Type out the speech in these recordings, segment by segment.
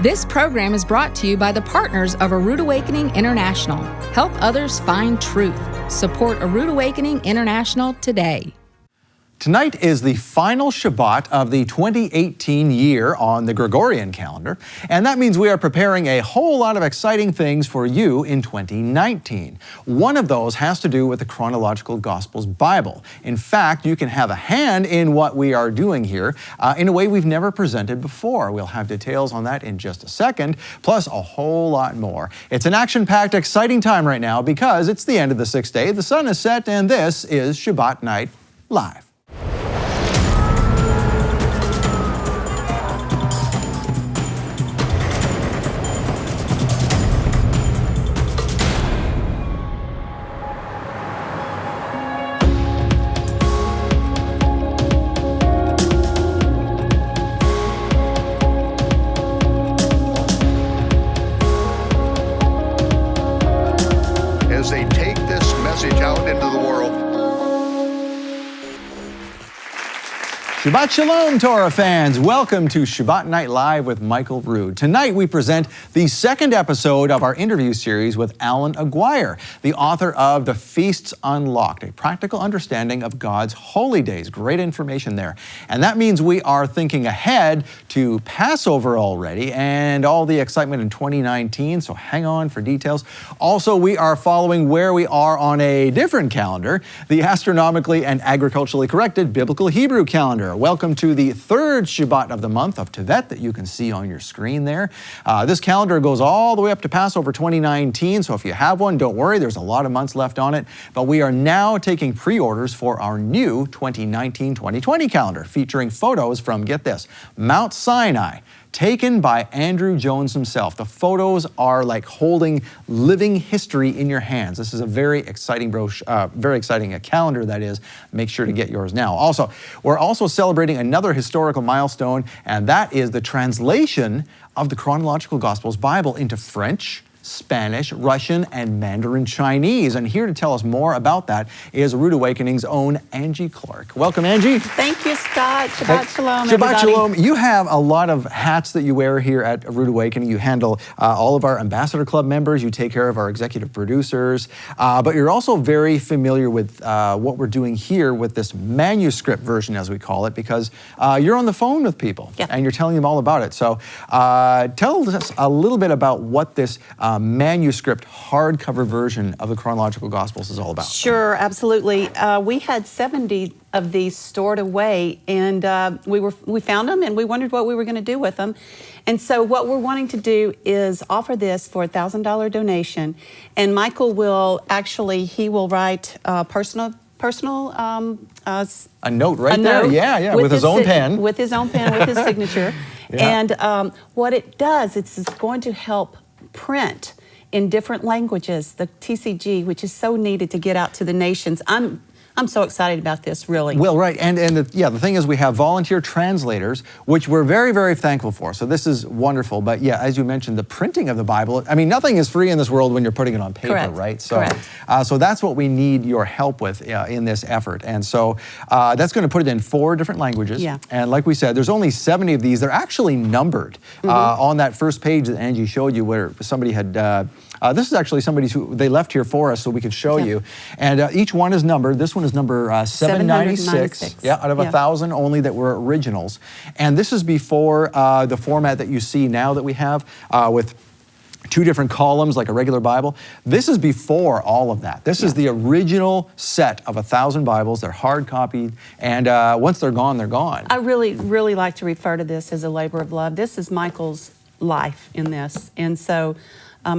This program is brought to you by the partners of A Rood Awakening International. Help others find truth. Support A Rood Awakening International today. Tonight is the final Shabbat of the 2018 year on the Gregorian calendar, and that means we are preparing a whole lot of exciting things for you in 2019. One of those has to do with the Chronological Gospels Bible. In fact, you can have a hand in what we are doing here in a way we've never presented before. We'll have details on that in just a second, plus a whole lot more. It's an action-packed, exciting time right now because it's the end of the sixth day, the sun is set, and this is Shabbat Night Live. As they take this message out into the world. Shabbat Shalom, Torah fans. Welcome to Shabbat Night Live with Michael Rood. Tonight we present the second episode of our interview series with Allan Aguirre, the author of The Feasts Unlocked, a practical understanding of God's holy days. Great information there. And that means we are thinking ahead to Passover already and all the excitement in 2019, so hang on for details. Also, we are following where we are on a different calendar, the astronomically and agriculturally corrected Biblical Hebrew calendar. Welcome to the third Shabbat of the month of Tevet that you can see on your screen there. This calendar goes all the way up to Passover 2019, so if you have one, don't worry, there's a lot of months left on it. But we are now taking pre-orders for our new 2019-2020 calendar, featuring photos from, get this, Mount Sinai, taken by Andrew Jones himself. The photos are like holding living history in your hands. This is a very exciting calendar, that is. Make sure to get yours now. Also, we're also celebrating another historical milestone, and that is the translation of the Chronological Gospels Bible into French, Spanish, Russian, and Mandarin Chinese. And here to tell us more about that is Rood Awakening's own Angie Clark. Welcome, Angie. Thank you, Scott. Shabbat Shalom, Shabbat everybody. Shalom. You have a lot of hats that you wear here at Rood Awakening. You handle all of our Ambassador Club members. You take care of our executive producers. But you're also very familiar with what we're doing here with this manuscript version, as we call it, because you're on the phone with people and you're telling them all about it. So tell us a little bit about what this manuscript hardcover version of the Chronological Gospels is all about. Sure, absolutely. We had 70 of these stored away, and we found them, and we wondered what we were going to do with them. And so what we're wanting to do is offer this for a $1,000 donation, and Michael will he will write personal a note right there, yeah, with his own pen. With his own pen, with his signature. And what it does, it's going to help print in different languages, the TCG, which is so needed to get out to the nations. I'm so excited about this, really. Well, right, and the thing is we have volunteer translators, which we're very, very thankful for. So this is wonderful. But yeah, as you mentioned, the printing of the Bible, I mean, nothing is free in this world when you're putting it on paper, Correct. right? So, Correct. So that's what we need your help with in this effort. And so that's going to put it in 4 different languages. Yeah. And like we said, there's only 70 of these. They're actually numbered on that first page that Angie showed you, where somebody had this is actually somebody's who they left here for us so we could show you. And each one is numbered. This one is number 796. Yeah, out of 1,000 only that were originals. And this is before the format that you see now that we have with 2 different columns like a regular Bible. This is before all of that. This is the original set of 1,000 Bibles. They're hard copied, and once they're gone, they're gone. I really, really like to refer to this as a labor of love. This is Michael's life in this, and so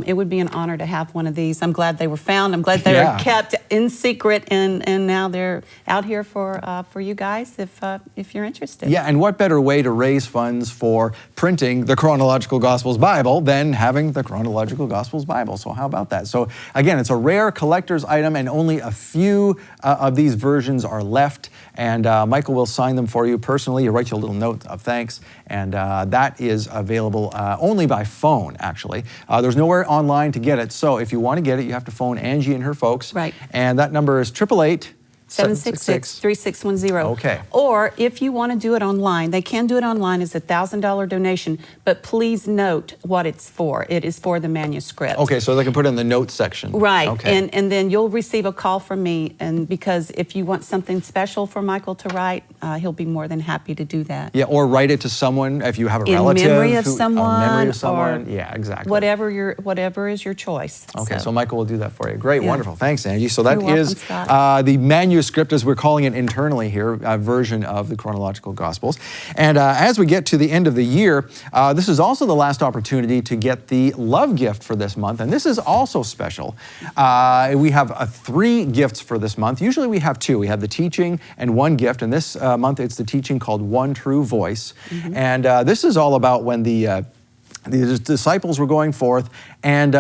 it would be an honor to have one of these. I'm glad they were found. I'm glad they were kept in secret, and now they're out here for you guys if you're interested. Yeah, and what better way to raise funds for printing the Chronological Gospels Bible than having the Chronological Gospels Bible? So how about that? So again, it's a rare collector's item, and only a few of these versions are left. And Michael will sign them for you personally. He'll write you a little note of thanks, and that is available only by phone, actually. There's nowhere online to get it, so if you want to get it, you have to phone Angie and her folks. Right. And that number is 888 766-3610. Okay. Or if you want to do it online, they can do it online as a $1,000 donation, but please note what it's for. It is for the manuscript. Okay, so they can put it in the notes section. Right, Okay. and then you'll receive a call from me, and because if you want something special for Michael to write, he'll be more than happy to do that. Yeah, or write it to someone if you have a In relative. memory of who- someone. In memory of someone. Or Yeah, exactly. whatever is your choice. Okay, so Michael will do that for you. Great, Yeah. wonderful. Thanks, Angie. So that You're welcome, is Scott. the manuscript, as we're calling it internally here, version of the chronological Gospels. And as we get to the end of the year, this is also the last opportunity to get the love gift for this month. And this is also special. We have 3 gifts for this month. Usually we have 2. We have the teaching and 1 gift. And this month it's the teaching called One True Voice. Mm-hmm. And this is all about when the disciples were going forth, and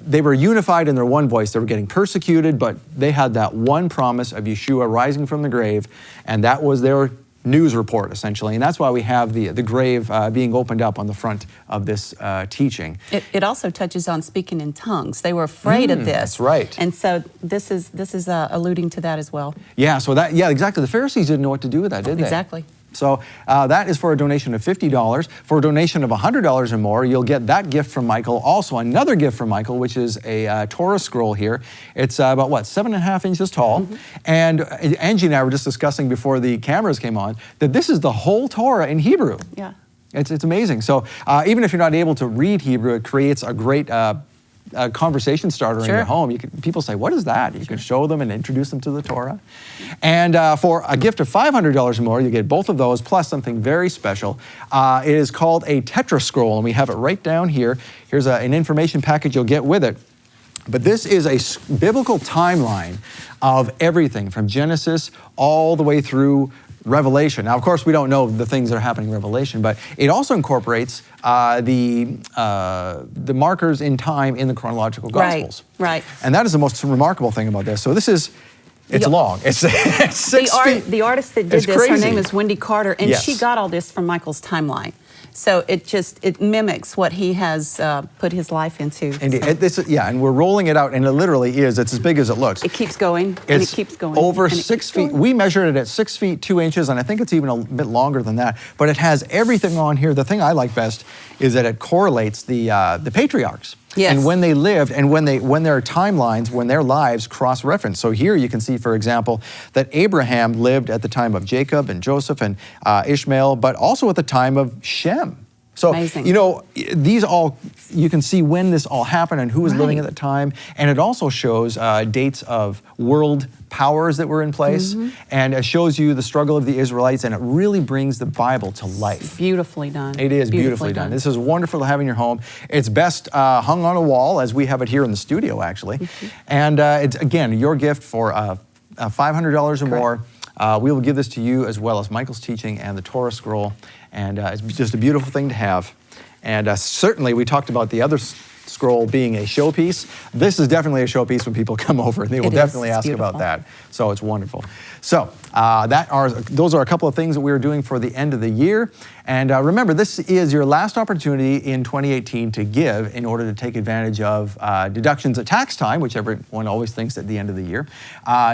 they were unified in their one voice. They were getting persecuted, but they had that one promise of Yeshua rising from the grave, and that was their news report, essentially. And that's why we have the grave being opened up on the front of this teaching. It also touches on speaking in tongues. They were afraid of this. That's right. And so this is alluding to that as well. Yeah, so that, yeah, exactly. The Pharisees didn't know what to do with that, did they? Exactly. So that is for a donation of $50. For a donation of $100 or more, you'll get that gift from Michael. Also, another gift from Michael, which is a Torah scroll here. It's about, 7.5 inches tall. Mm-hmm. And Angie and I were just discussing before the cameras came on that this is the whole Torah in Hebrew. Yeah. It's amazing. So even if you're not able to read Hebrew, it creates a great conversation starter in Sure. your home. People say, what is that? You can show them and introduce them to the Torah. And for a gift of $500 or more, you get both of those plus something very special. It is called a Tetra Scroll, and we have it right down here. Here's an information package you'll get with it. But this is a biblical timeline of everything from Genesis all the way through Revelation. Now, of course, we don't know the things that are happening in Revelation, but it also incorporates the markers in time in the chronological Gospels. Right. And that is the most remarkable thing about this. So this is, it's The- long. It's 6 feet. The artist that did It's this, her crazy. name is Wendy Carter, and Yes. she got all this from Michael's timeline. So it mimics what he has put his life into. And So and we're rolling it out, and it literally is. It's as big as it looks. it keeps going, and it keeps going. Over and it 6 keeps feet. going. We measured it at 6 feet 2 inches, and I think it's even a bit longer than that. But it has everything on here. The thing I like best is that it correlates the patriarchs. Yes. And when they lived, and when their timelines, when their lives cross-reference. So here you can see, for example, that Abraham lived at the time of Jacob and Joseph and Ishmael, but also at the time of Shem. So, Amazing. you know, these all, you can see when this all happened and who was living at Right. the time. And it also shows dates of world powers that were in place. Mm-hmm. And it shows you the struggle of the Israelites, and it really brings the Bible to life. Beautifully done. It is beautifully done. This is wonderful to have in your home. It's best hung on a wall, as we have it here in the studio, actually. Mm-hmm. And it's, again, your gift for $500 or more. We will give this to you, as well as Michael's teaching and the Torah scroll. And it's just a beautiful thing to have. And certainly, we talked about the other scroll being a showpiece. This is definitely a showpiece when people come over, and they will It is. definitely It's ask about beautiful. that. So it's wonderful. So those are a couple of things that we are doing for the end of the year. And remember, this is your last opportunity in 2018 to give in order to take advantage of deductions at tax time, which everyone always thinks at the end of the year.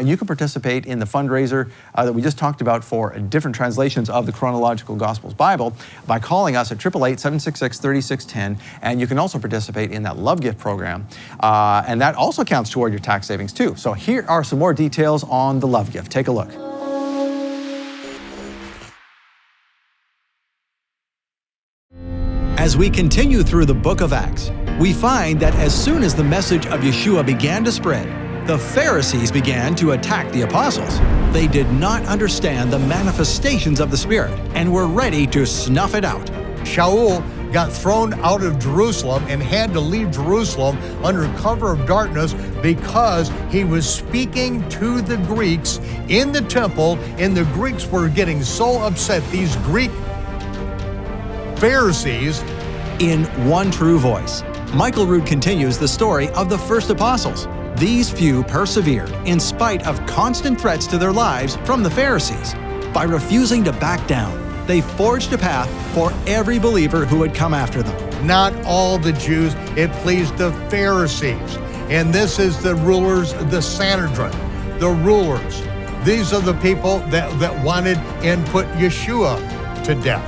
You can participate in the fundraiser that we just talked about for different translations of the Chronological Gospels Bible by calling us at 888-766-3610. And you can also participate in that Love Gift program. And that also counts toward your tax savings too. So here are some more details on the Love Gift. Take a look. As we continue through the book of Acts, we find that as soon as the message of Yeshua began to spread, the Pharisees began to attack the apostles. They did not understand the manifestations of the Spirit and were ready to snuff it out. Shaul got thrown out of Jerusalem and had to leave Jerusalem under cover of darkness because he was speaking to the Greeks in the temple, and the Greeks were getting so upset. These Greek Pharisees. In One True Voice, Michael Rood continues the story of the first apostles. These few persevered in spite of constant threats to their lives from the Pharisees. By refusing to back down, they forged a path for every believer who would come after them. Not all the Jews, it pleased the Pharisees. And this is the rulers, the Sanhedrin, the rulers. These are the people that wanted and put Yeshua to death.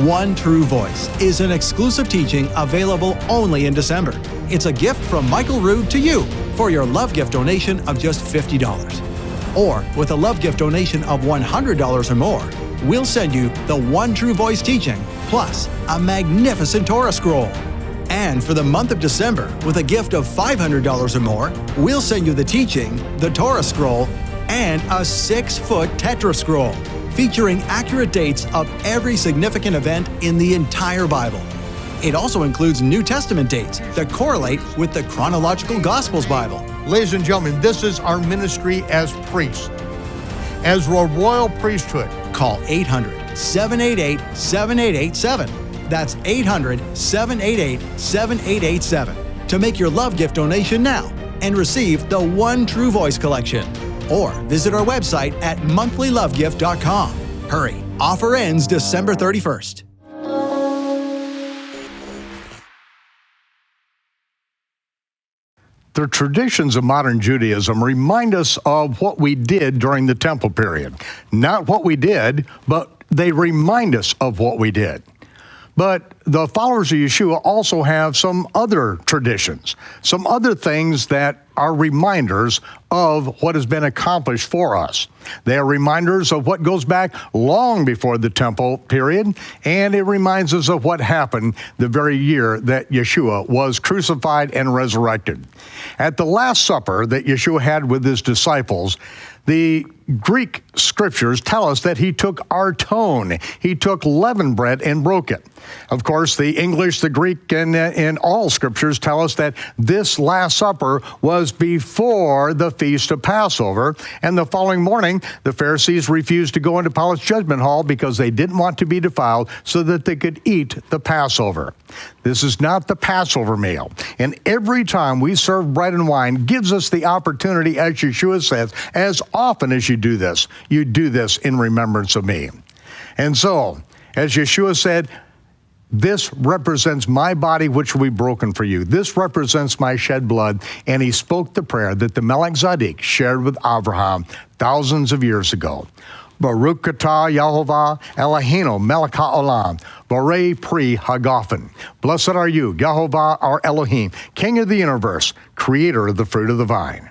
One True Voice is an exclusive teaching available only in December. It's a gift from Michael Rood to you for your love gift donation of just $50. Or with a love gift donation of $100 or more, we'll send you the One True Voice teaching, plus a magnificent Torah scroll. And for the month of December, with a gift of $500 or more, we'll send you the teaching, the Torah scroll, and a 6-foot Tetra scroll, featuring accurate dates of every significant event in the entire Bible. It also includes New Testament dates that correlate with the chronological Gospels Bible. Ladies and gentlemen, this is our ministry as priests, as a royal priesthood. Call 800-788-7887. That's 800-788-7887 to make your love gift donation now and receive the One True Voice collection. Or visit our website at monthlylovegift.com. Hurry, offer ends December 31st. The traditions of modern Judaism remind us of what we did during the temple period. Not what we did, but they remind us of what we did. But the followers of Yeshua also have some other traditions, some other things that are reminders of what has been accomplished for us. They are reminders of what goes back long before the temple period, and it reminds us of what happened the very year that Yeshua was crucified and resurrected. At the Last Supper that Yeshua had with his disciples, the Greek scriptures tell us that he took arton. He took leavened bread and broke it. Of course, the English, the Greek, and all scriptures tell us that this Last Supper was before the Feast of Passover. And the following morning, the Pharisees refused to go into Pilate's judgment hall because they didn't want to be defiled so that they could eat the Passover. This is not the Passover meal. And every time we serve bread and wine gives us the opportunity, as Yeshua says, as often as you do this in remembrance of me. And so, as Yeshua said, this represents my body, which will be broken for you. This represents my shed blood. And he spoke the prayer that the Melech Tzaddik shared with Abraham thousands of years ago. Baruch atah Yehovah Eloheinu melech haolam, borei pri hagafen. Blessed are you, Yehovah our Elohim, King of the universe, creator of the fruit of the vine.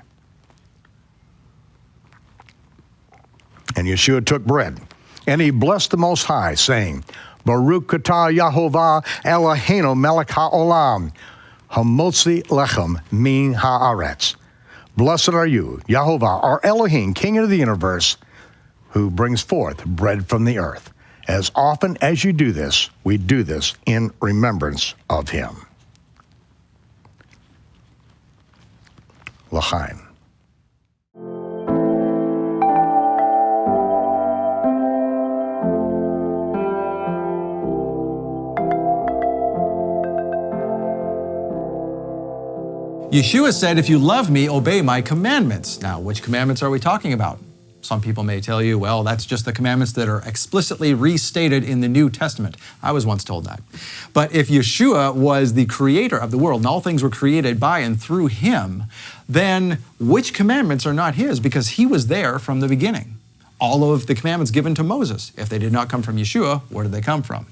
And Yeshua took bread, and he blessed the Most High, saying, Baruch atah Yehovah Eloheinu melech haolam, hamotzi lechem min haaretz. Blessed are you, Yehovah our Elohim, King of the universe, who brings forth bread from the earth. As often as you do this, we do this in remembrance of him. L'chaim. Yeshua said, if you love me, obey my commandments. Now, which commandments are we talking about? Some people may tell you, well, that's just the commandments that are explicitly restated in the New Testament. I was once told that. But if Yeshua was the creator of the world and all things were created by and through him, then which commandments are not his? Because he was there from the beginning. All of the commandments given to Moses, if they did not come from Yeshua, where did they come from?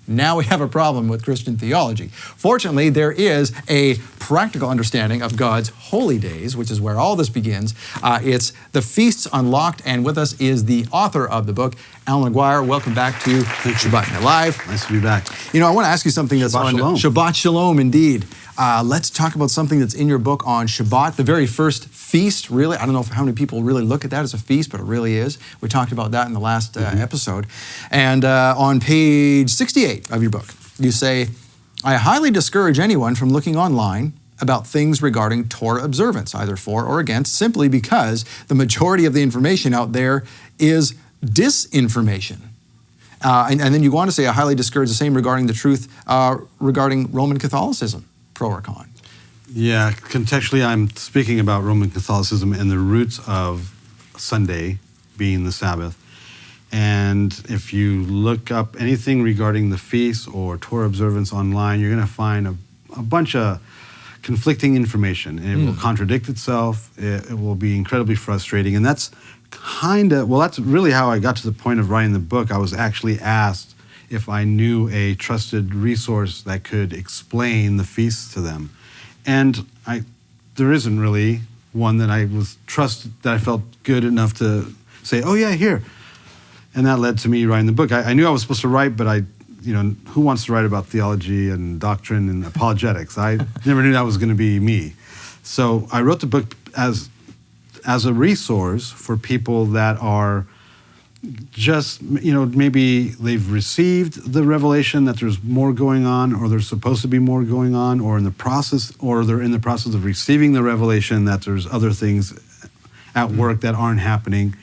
Now we have a problem with Christian theology. Fortunately, there is a practical understanding of God's holy days, which is where all this begins. It's the Feasts Unlocked, and with us is the author of the book, Allan Aguirre. Welcome back to Shabbat Night Live. Nice to be back. You know, I want to ask you something that's Shabbat on Shalom. Shabbat Shalom, indeed. Let's talk about something that's in your book on Shabbat, the very first feast, really. I don't know how many people really look at that as a feast, but it really is. We talked about that in the last episode. And on page 68 of your book, you say, I highly discourage anyone from looking online about things regarding Torah observance, either for or against, simply because the majority of the information out there is disinformation. And then you go on to say, I highly discourage the same regarding the truth regarding Roman Catholicism. Pro or con? Yeah, contextually, I'm speaking about Roman Catholicism and the roots of Sunday being the Sabbath. And if you look up anything regarding the feast or Torah observance online, you're going to find a bunch of conflicting information, and it will contradict itself. It will be incredibly frustrating, and that's that's really how I got to the point of writing the book. I was actually asked if I knew a trusted resource that could explain the feasts to them, and there isn't really one that I felt good enough to say, oh yeah, here. And that led to me writing the book. I knew I was supposed to write, but who wants to write about theology and doctrine and apologetics? I never knew that was going to be me. So I wrote the book as a resource for people that are just, maybe they've received the revelation that there's more going on, or there's supposed to be more going on, or they're in the process of receiving the revelation that there's other things at work that aren't happening.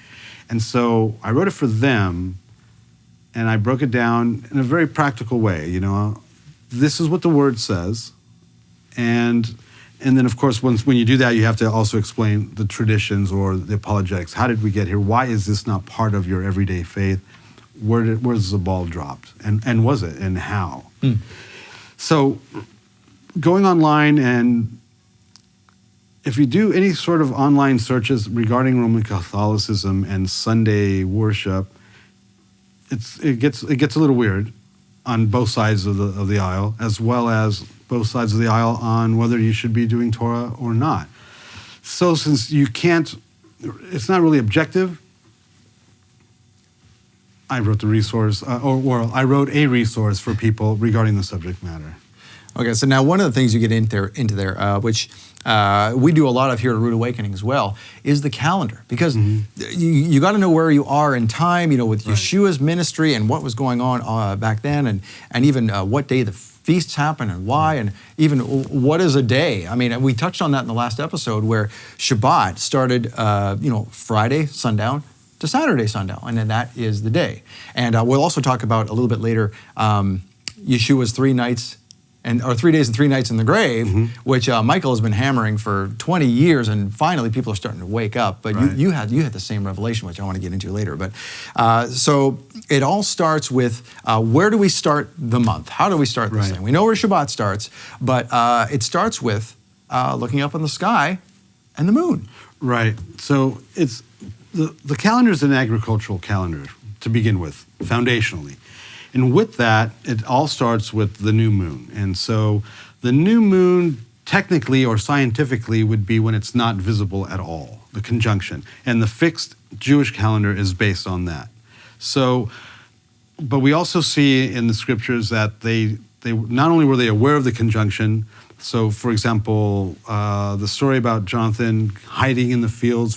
And so I wrote it for them, and I broke it down in a very practical way. This is what the Word says, and then of course when you do that, you have to also explain the traditions or the apologetics. How did we get here? Why is this not part of your everyday faith? Where's the ball dropped? And was it? And how? So going online, and if you do any sort of online searches regarding Roman Catholicism and Sunday worship, it gets a little weird on both sides of the aisle, as well as both sides of the aisle on whether you should be doing Torah or not. So since it's not really objective, I wrote the resource, I wrote a resource for people regarding the subject matter. Okay, so now one of the things you get into there, which we do a lot of here at Rood Awakening as well, is the calendar. Because you got to know where you are in time, with Yeshua's ministry and what was going on back then, and even what day the feasts happen and why, and even what is a day. I mean, we touched on that in the last episode where Shabbat started, Friday sundown to Saturday sundown, and then that is the day. And we'll also talk about a little bit later Yeshua's 3 days and 3 nights in the grave, which Michael has been hammering for 20 years, and finally people are starting to wake up. But you had the same revelation, which I want to get into later. But so it all starts with where do we start the month? How do we start this thing? We know where Shabbat starts, but it starts with looking up in the sky and the moon. Right. So it's the calendar is an agricultural calendar to begin with, foundationally. And with that, it all starts with the new moon. And so the new moon, technically or scientifically, would be when it's not visible at all, the conjunction. And the fixed Jewish calendar is based on that. So, but we also see in the scriptures that they not only were they aware of the conjunction. So, for example, the story about Jonathan hiding in the fields,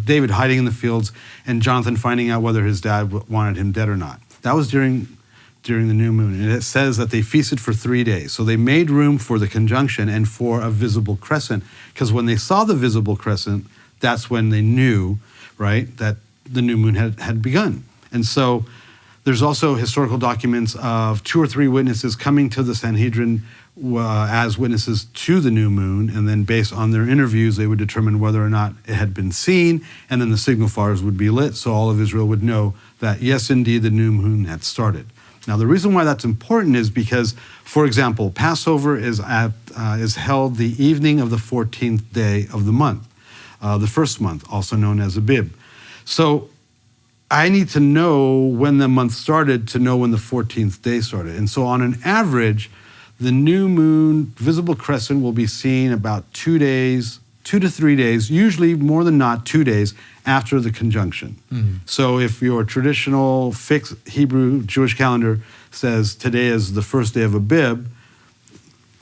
David hiding in the fields, and Jonathan finding out whether his dad wanted him dead or not. That was during the new moon. And it says that they feasted for 3 days. So they made room for the conjunction and for a visible crescent, because when they saw the visible crescent, that's when they knew, that the new moon had begun. And so there's also historical documents of 2 or 3 witnesses coming to the Sanhedrin as witnesses to the new moon, and then based on their interviews, they would determine whether or not it had been seen, and then the signal fires would be lit, so all of Israel would know that, yes, indeed, the new moon had started. Now, the reason why that's important is because, for example, Passover is held the evening of the 14th day of the month, the first month, also known as Abib. So I need to know when the month started to know when the 14th day started. And so on an average, the new moon visible crescent will be seen about 2 to 3 days, usually more than not 2 days after the conjunction. So if your traditional fixed Hebrew Jewish calendar says today is the first day of Abib,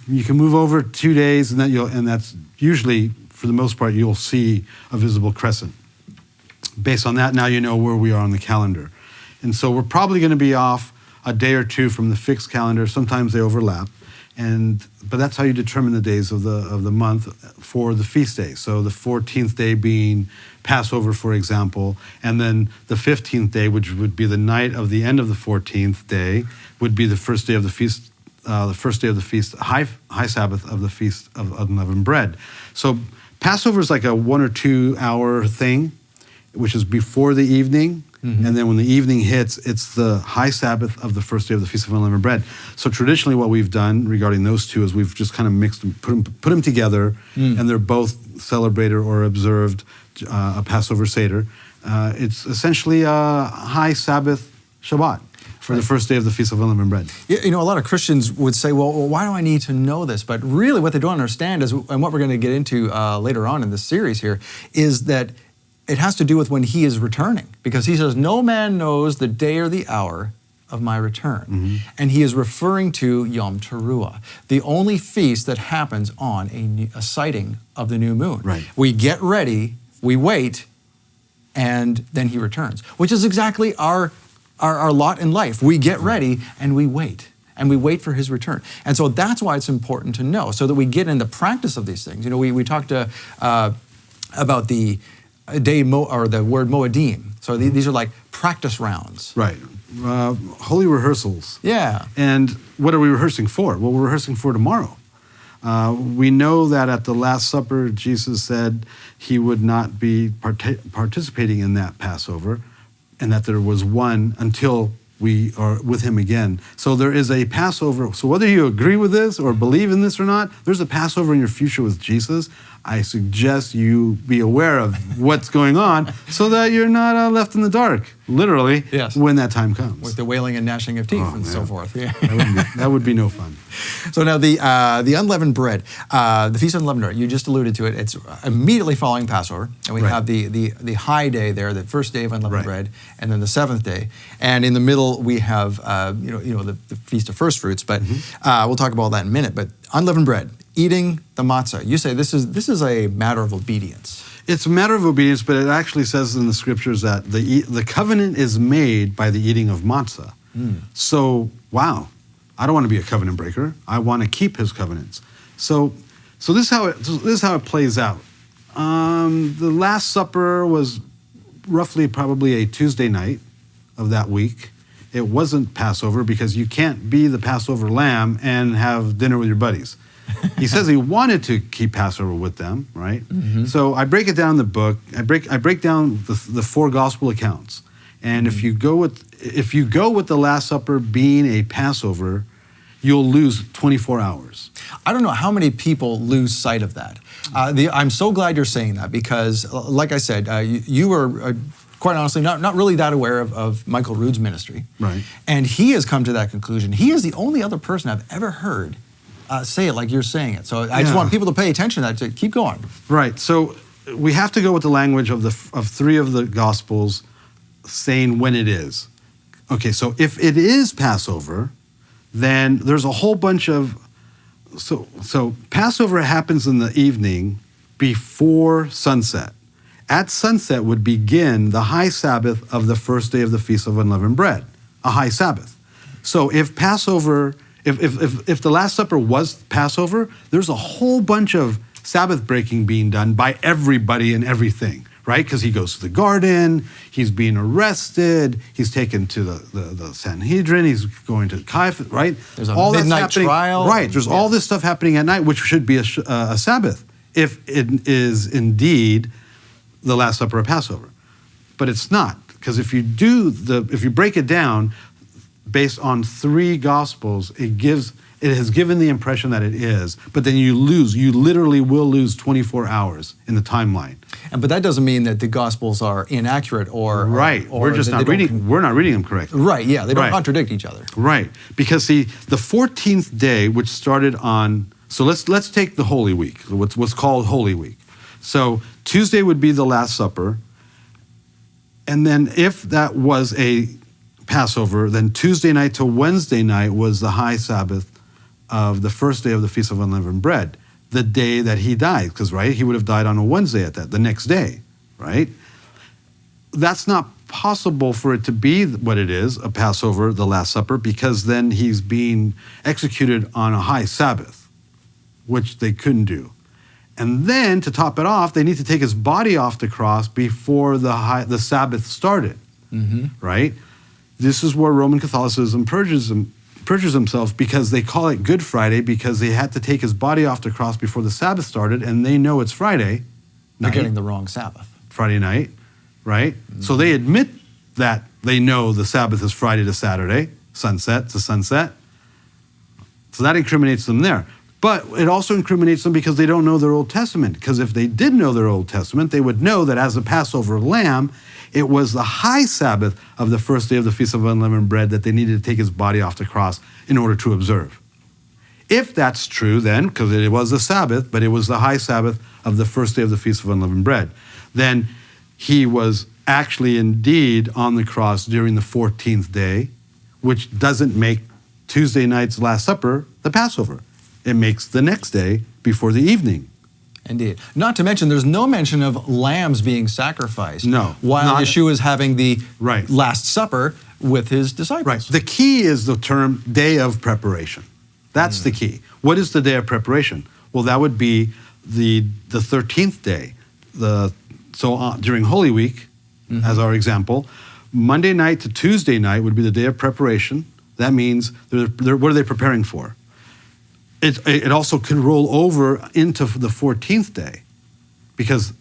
you can move over 2 days, and that's usually, for the most part, you'll see a visible crescent. Based on that, now you know where we are on the calendar. And so we're probably going to be off a day or two from the fixed calendar. Sometimes they overlap. But that's how you determine the days of the month for the feast days. So the 14th day being Passover, for example, and then the 15th day, which would be the night of the end of the 14th day, would be the first day of the feast. High Sabbath of the Feast of Unleavened Bread. So Passover is like a 1 or 2 hour thing, which is before the evening. And then when the evening hits, it's the high Sabbath of the first day of the Feast of Unleavened Bread. So traditionally what we've done regarding those two is we've just kind of mixed them, put them together, and they're both celebrated or observed a Passover Seder. It's essentially a high Sabbath Shabbat for the first day of the Feast of Unleavened Bread. You know, a lot of Christians would say, well, why do I need to know this? But really what they don't understand is, and what we're going to get into later on in this series here, is that it has to do with when he is returning. Because he says, no man knows the day or the hour of my return. And he is referring to Yom Teruah, the only feast that happens on a sighting of the new moon. Right. We get ready, we wait, and then he returns, which is exactly our lot in life. We get ready and we wait. And we wait for his return. And so that's why it's important to know, so that we get in the practice of these things. You know, we talked about the or the word Moedim. So these are like practice rounds. Right. Holy rehearsals. Yeah. And what are we rehearsing for? Well, we're rehearsing for tomorrow. We know that at the Last Supper, Jesus said he would not be participating in that Passover, and that there was one until we are with him again. So there is a Passover. So whether you agree with this or believe in this or not, there's a Passover in your future with Jesus. I suggest you be aware of what's going on so that you're not left in the dark, literally, when that time comes. With the wailing and gnashing of teeth so forth. Yeah. That would be no fun. So now the unleavened bread, the Feast of Unleavened Bread, you just alluded to it. It's immediately following Passover. And we have the high day there, the first day of unleavened bread, and then the seventh day. And in the middle, we have the Feast of First Fruits. But we'll talk about that in a minute. But unleavened bread, eating the matzah. You say this is a matter of obedience. It's a matter of obedience, but it actually says in the scriptures that the covenant is made by the eating of matzah. So, wow, I don't want to be a covenant breaker. I want to keep his covenants. So this is how it plays out. The Last Supper was roughly probably a Tuesday night of that week. It wasn't Passover because you can't be the Passover lamb and have dinner with your buddies. He says he wanted to keep Passover with them, right? So I break it down in the book. I break down the four gospel accounts. And if you go with the Last Supper being a Passover, you'll lose 24 hours. I don't know how many people lose sight of that. I'm so glad you're saying that because, like I said, you were quite honestly not really that aware of Michael Rood's ministry. Right. And he has come to that conclusion. He is the only other person I've ever heard say it like you're saying it. So I just want people to pay attention to that, to keep going. Right. So we have to go with the language of three of the Gospels saying when it is. Okay, so if it is Passover, then there's a whole bunch of... So Passover happens in the evening before sunset. At sunset would begin the high Sabbath of the first day of the Feast of Unleavened Bread, a high Sabbath. So if Passover... If the Last Supper was Passover, there's a whole bunch of Sabbath breaking being done by everybody and everything, right? Because he goes to the garden, he's being arrested, he's taken to the Sanhedrin, he's going to Caiaphas, right? There's a midnight trial. Right, there's all this stuff happening at night, which should be a Sabbath, if it is indeed the Last Supper of Passover. But it's not, because if you break it down, based on three Gospels, it has given the impression that it is, but then you literally will lose 24 hours in the timeline. But that doesn't mean that the Gospels are inaccurate or right. Or we're just not reading. We're not reading them correctly. Right. Yeah. They don't contradict each other. Right. Because see, the 14th day, which started on. So let's take the Holy Week. What's called Holy Week. So Tuesday would be the Last Supper, and then if that was a Passover, then Tuesday night to Wednesday night was the high Sabbath of the first day of the Feast of Unleavened Bread, the day that he died, because, right, he would have died on a Wednesday the next day, right? That's not possible for it to be what it is, a Passover, the Last Supper, because then he's being executed on a high Sabbath, which they couldn't do. And then, to top it off, they need to take his body off the cross before the Sabbath started, right? This is where Roman Catholicism purges themselves, because they call it Good Friday because they had to take his body off the cross before the Sabbath started, and they know it's Friday night. They're getting the wrong Sabbath. Friday night, right? So they admit that they know the Sabbath is Friday to Saturday, sunset to sunset. So that incriminates them there. But it also incriminates them because they don't know their Old Testament. Because if they did know their Old Testament, they would know that as a Passover lamb, it was the high Sabbath of the first day of the Feast of Unleavened Bread that they needed to take his body off the cross in order to observe. If that's true then, because it was a Sabbath, but it was the high Sabbath of the first day of the Feast of Unleavened Bread, then he was actually indeed on the cross during the 14th day, which doesn't make Tuesday night's Last Supper the Passover. It makes the next day before the evening. Indeed. Not to mention, there's no mention of lambs being sacrificed. No. While Yeshua is having the Right. Last Supper with his disciples. Right. The key is the term day of preparation. That's the key. What is the day of preparation? Well, that would be the 13th day. During Holy Week, as our example, Monday night to Tuesday night would be the day of preparation. That means, what are they preparing for? It also can roll over into the 14th day, because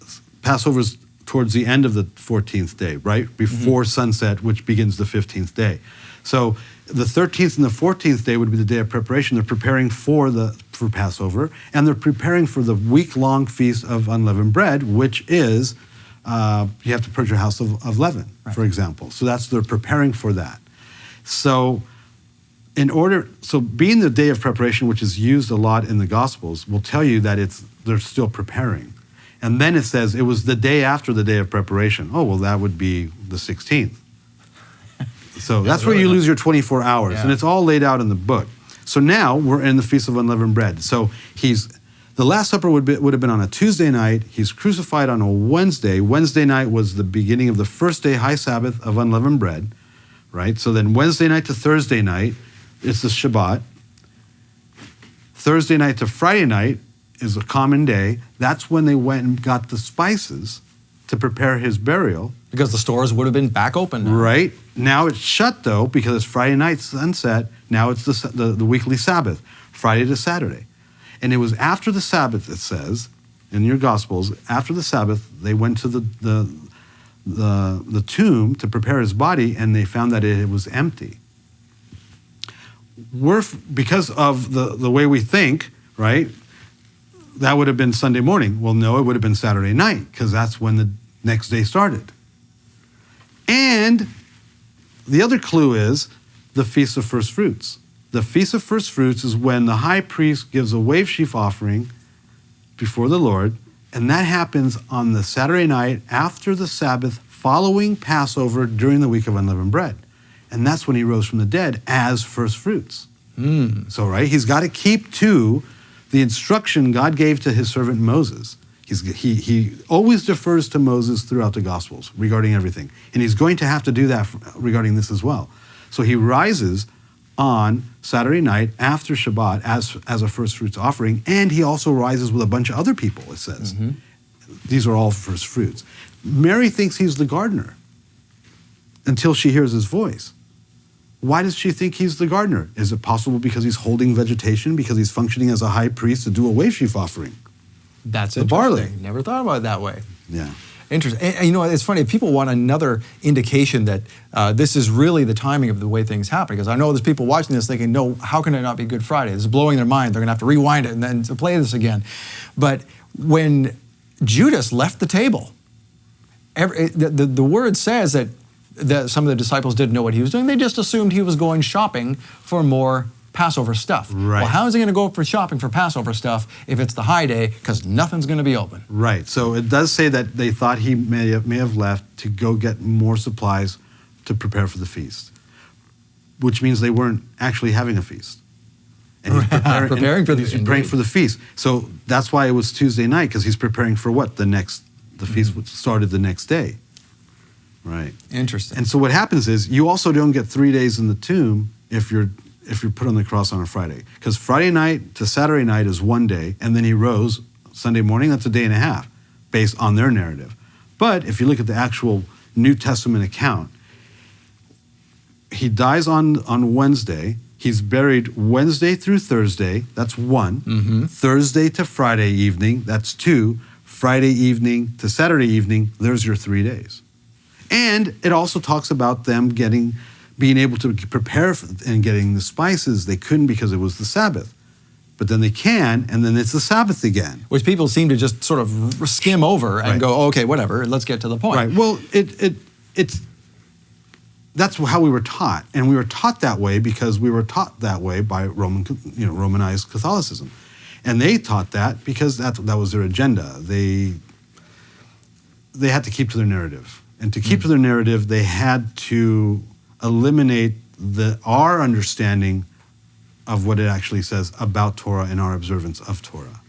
Passover is towards the end of the 14th day, right? Before sunset, which begins the 15th day. So the 13th and the 14th day would be the day of preparation. They're preparing for Passover, and they're preparing for the week-long Feast of Unleavened Bread, which is, you have to purge your house of leaven, for example. So they're preparing for that. So being the day of preparation, which is used a lot in the Gospels, will tell you that they're still preparing. And then it says it was the day after the day of preparation. Oh, well, that would be the 16th. So that's where you lose your 24 hours. And it's all laid out in the book. So now we're in the Feast of Unleavened Bread. So the Last Supper would have been on a Tuesday night. He's crucified on a Wednesday. Wednesday night was the beginning of the first day high Sabbath of Unleavened Bread, right? So then Wednesday night to Thursday night, it's the Shabbat. Thursday night to Friday night is a common day. That's when they went and got the spices to prepare his burial. Because the stores would have been back open now. Right. Now it's shut, though, because it's Friday night sunset. Now it's the weekly Sabbath, Friday to Saturday. And it was after the Sabbath, it says, in your Gospels, after the Sabbath, they went to the tomb to prepare his body, and they found that it was empty. Because of the way we think, right, that would have been Sunday morning. Well, no, it would have been Saturday night, because that's when the next day started. And the other clue is the Feast of First Fruits. The Feast of First Fruits is when the high priest gives a wave sheaf offering before the Lord, and that happens on the Saturday night after the Sabbath, following Passover during the week of Unleavened Bread. And that's when he rose from the dead as first fruits. So, right, he's got to keep to the instruction God gave to his servant Moses. He always defers to Moses throughout the Gospels regarding everything. And he's going to have to do that regarding this as well. So he rises on Saturday night after Shabbat as a first fruits offering, and he also rises with a bunch of other people, it says. These are all first fruits. Mary thinks he's the gardener until she hears his voice. Why does she think he's the gardener? Is it possible because he's holding vegetation, because he's functioning as a high priest to do a wave sheaf offering? That's the interesting. barley. Never thought about it that way. Yeah. Interesting. And, you know, it's funny, people want another indication that this is really the timing of the way things happen, because I know there's people watching this thinking, no, how can it not be Good Friday? This is blowing their mind. They're going to have to rewind it and then to play this again. But when Judas left the table, the word says that some of the disciples didn't know what he was doing. They just assumed he was going shopping for more Passover stuff. Right. Well, how is he going to go for shopping for Passover stuff if it's the high day, because nothing's going to be open? Right. So it does say that they thought he may have left to go get more supplies to prepare for the feast, which means they weren't actually having a feast. And he's preparing for the feast. So that's why it was Tuesday night, because he's preparing for what? The feast started the next day. Right. Interesting. And so what happens is you also don't get 3 days in the tomb if you're put on the cross on a Friday. Because Friday night to Saturday night is 1 day, and then he rose Sunday morning, that's a day and a half, based on their narrative. But if you look at the actual New Testament account, he dies on Wednesday. He's buried Wednesday through Thursday, that's 1. Thursday to Friday evening, that's 2. Friday evening to Saturday evening, there's your 3 days. And it also talks about them being able to prepare and getting the spices. They couldn't because it was the Sabbath. But then they can, and then it's the Sabbath again. Which people seem to just sort of skim over and go, okay, whatever, let's get to the point. Right. Well, that's how we were taught, and we were taught that way because we were taught that way by Romanized Catholicism, and they taught that because that was their agenda. They had to keep to their narrative, and to keep to their narrative, they had to eliminate our understanding of what it actually says about Torah and our observance of Torah.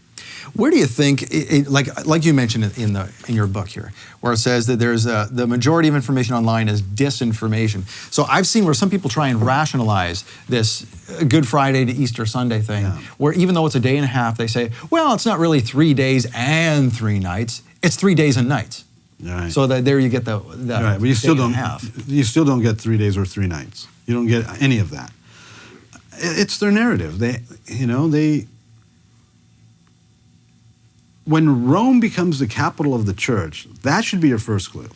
Where do you think, like you mentioned in your book here, where it says that there's the majority of information online is disinformation. So I've seen where some people try and rationalize this Good Friday to Easter Sunday thing, where even though it's a day and a half, they say, well, it's not really 3 days and 3 nights, it's 3 days and nights. Right. So that there you get the right, but you still don't get 3 days or 3 nights. You don't get any of that. It's their narrative. When Rome becomes the capital of the church, that should be your first clue,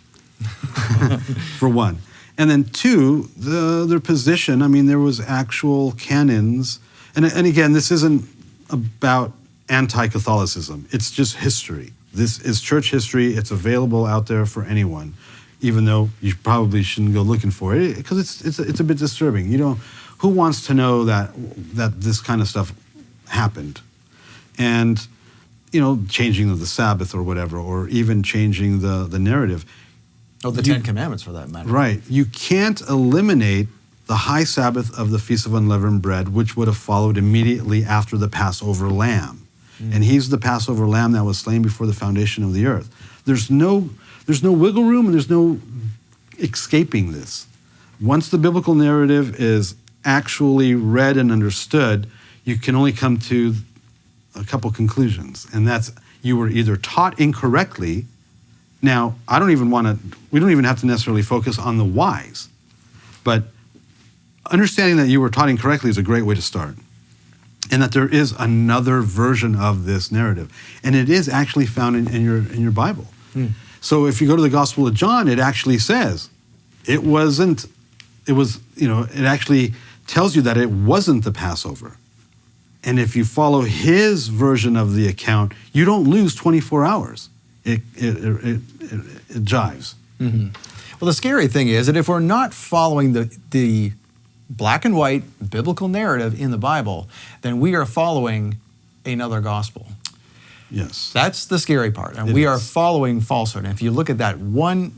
for one. And then two, their position. I mean, there was actual canons. And again, this isn't about anti-Catholicism. It's just history. This is church history. It's available out there for anyone, even though you probably shouldn't go looking for it because it's a bit disturbing. Who wants to know that this kind of stuff happened? And, changing of the Sabbath or whatever, or even changing the narrative. Oh, the Ten Commandments for that matter. Right. You can't eliminate the high Sabbath of the Feast of Unleavened Bread, which would have followed immediately after the Passover lamb. And he's the Passover lamb that was slain before the foundation of the earth. There's no wiggle room and there's no escaping this. Once the biblical narrative is actually read and understood, you can only come to a couple conclusions. And that's you were either taught incorrectly. Now, we don't even have to necessarily focus on the whys, but understanding that you were taught incorrectly is a great way to start. And that there is another version of this narrative. And it is actually found in your Bible. So if you go to the Gospel of John, it actually says, it actually tells you that it wasn't the Passover. And if you follow his version of the account, you don't lose 24 hours. It jives. Mm-hmm. Well, the scary thing is that if we're not following the black and white biblical narrative in the Bible, then we are following another gospel. Yes. That's the scary part. And we are following falsehood. And if you look at that one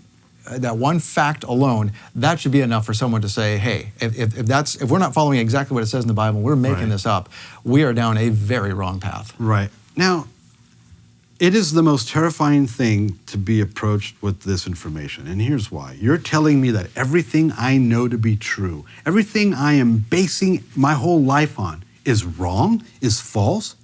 fact alone, that should be enough for someone to say, hey, if we're not following exactly what it says in the Bible, we're making this up, we are down a very wrong path. Right. Now, it is the most terrifying thing to be approached with this information. And here's why. You're telling me that everything I know to be true, everything I am basing my whole life on is wrong, is false?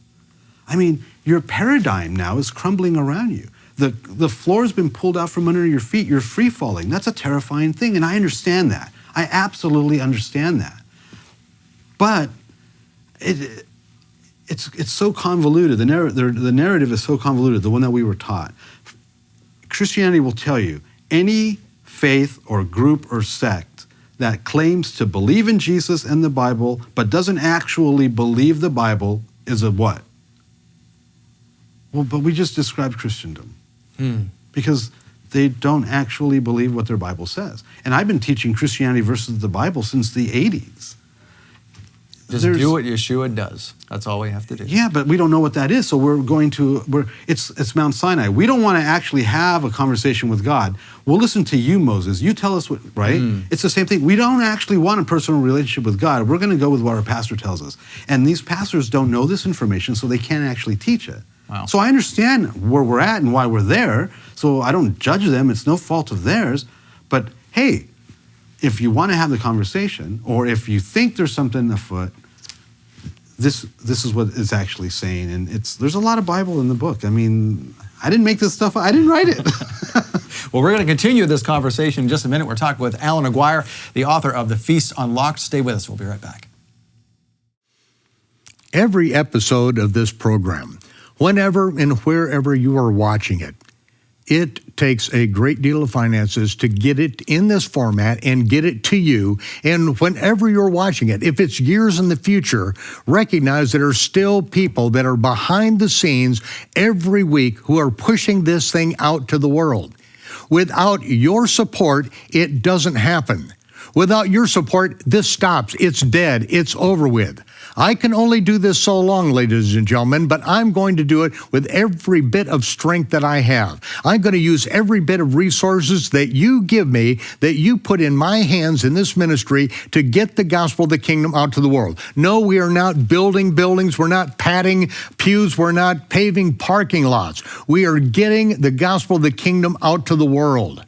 I mean, your paradigm now is crumbling around you. The floor's been pulled out from under your feet. You're free falling. That's a terrifying thing, and I understand that. I absolutely understand that. But it's so convoluted. The narrative is so convoluted, the one that we were taught. Christianity will tell you, any faith or group or sect that claims to believe in Jesus and the Bible but doesn't actually believe the Bible is a what? Well, but we just described Christendom. Because they don't actually believe what their Bible says. And I've been teaching Christianity versus the Bible since the 80s. Just do what Yeshua does. That's all we have to do. Yeah, but we don't know what that is, so it's Mount Sinai. We don't want to actually have a conversation with God. We'll listen to you, Moses. You tell us what, right? It's the same thing. We don't actually want a personal relationship with God. We're going to go with what our pastor tells us. And these pastors don't know this information, so they can't actually teach it. Wow. So I understand where we're at and why we're there, so I don't judge them. It's no fault of theirs. But hey, if you want to have the conversation, or if you think there's something afoot, this is what it's actually saying. And there's a lot of Bible in the book. I mean, I didn't make this stuff up. I didn't write it. Well, we're going to continue this conversation in just a minute. We're talking with Allan Aguirre, the author of The Feast Unlocked. Stay with us. We'll be right back. Every episode of this program, whenever and wherever you are watching it, It takes a great deal of finances to get it in this format and get it to you. And whenever you're watching it, if it's years in the future, recognize there are still people that are behind the scenes every week who are pushing this thing out to the world. Without your support, it doesn't happen. Without your support, this stops. It's dead. It's over with. I can only do this so long, ladies and gentlemen, but I'm going to do it with every bit of strength that I have. I'm going to use every bit of resources that you give me, that you put in my hands in this ministry to get the gospel of the kingdom out to the world. No, we are not building buildings. We're not padding pews. We're not paving parking lots. We are getting the gospel of the kingdom out to the world.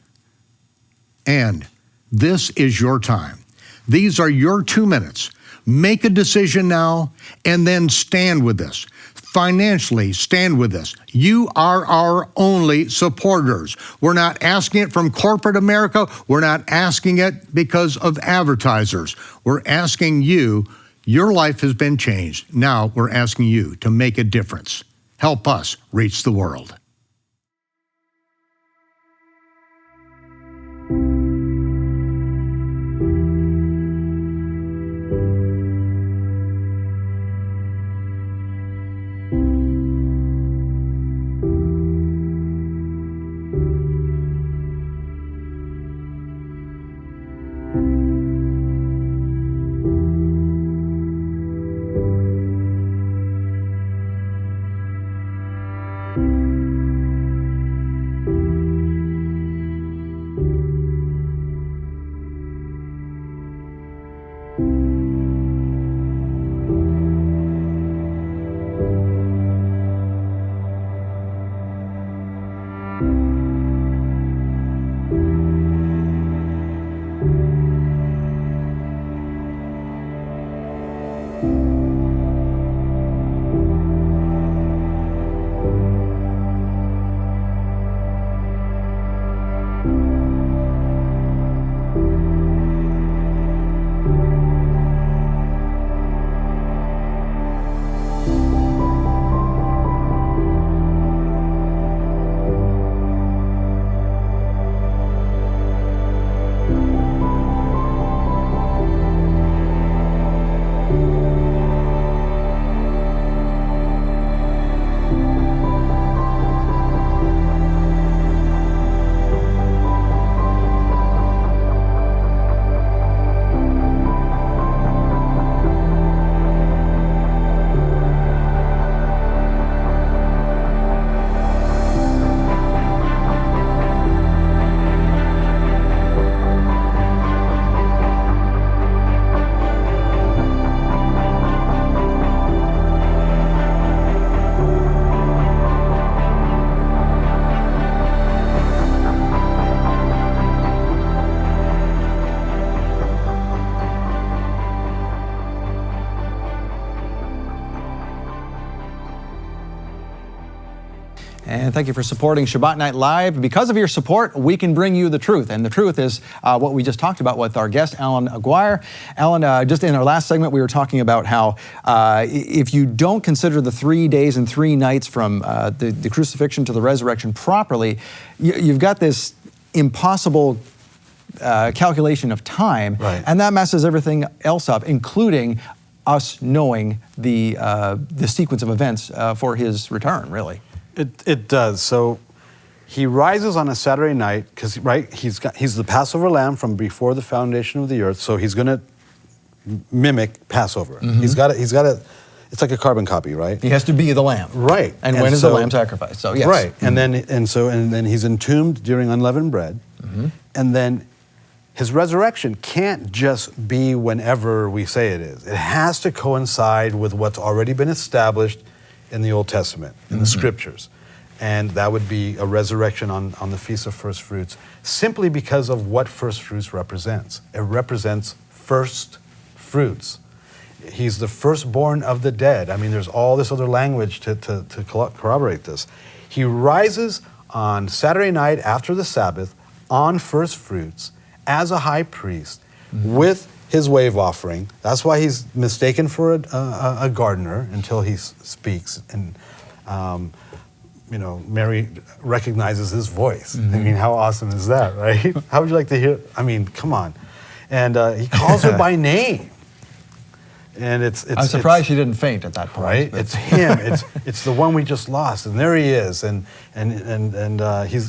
And this is your time. These are your 2 minutes. Make a decision now and then stand with this. Financially, stand with this. You are our only supporters. We're not asking it from corporate America. We're not asking it because of advertisers. We're asking you, your life has been changed. Now we're asking you to make a difference. Help us reach the world. And thank you for supporting Shabbat Night Live. Because of your support, we can bring you the truth. And the truth is what we just talked about with our guest, Allan Aguirre. Allan, just in our last segment, we were talking about how if you don't consider the 3 days and 3 nights from the crucifixion to the resurrection properly, you've got this impossible calculation of time. Right. And that messes everything else up, including us knowing the sequence of events for his return, really. It does. So he rises on a Saturday night because he's the Passover lamb from before the foundation of the earth. So he's going to mimic Passover. Mm-hmm. He's got a. It's like a carbon copy, right? He has to be the lamb, right? And when is the lamb sacrificed? So yes, right. Mm-hmm. And then he's entombed during unleavened bread, mm-hmm. and then his resurrection can't just be whenever we say it is. It has to coincide with what's already been established in the Old Testament, in mm-hmm. the Scriptures. And that would be a resurrection on the Feast of First Fruits, simply because of what First Fruits represents. It represents first fruits. He's the firstborn of the dead. I mean, there's all this other language to corroborate this. He rises on Saturday night after the Sabbath on First Fruits as a high priest mm-hmm. with his wave offering. That's why he's mistaken for a gardener until he speaks. And Mary recognizes his voice. I mean, how awesome is that, right? How would you like to hear? I mean, come on. And he calls her by name. And it's I'm surprised she didn't faint at that point. Right? It's him. It's the one we just lost, and there he is, and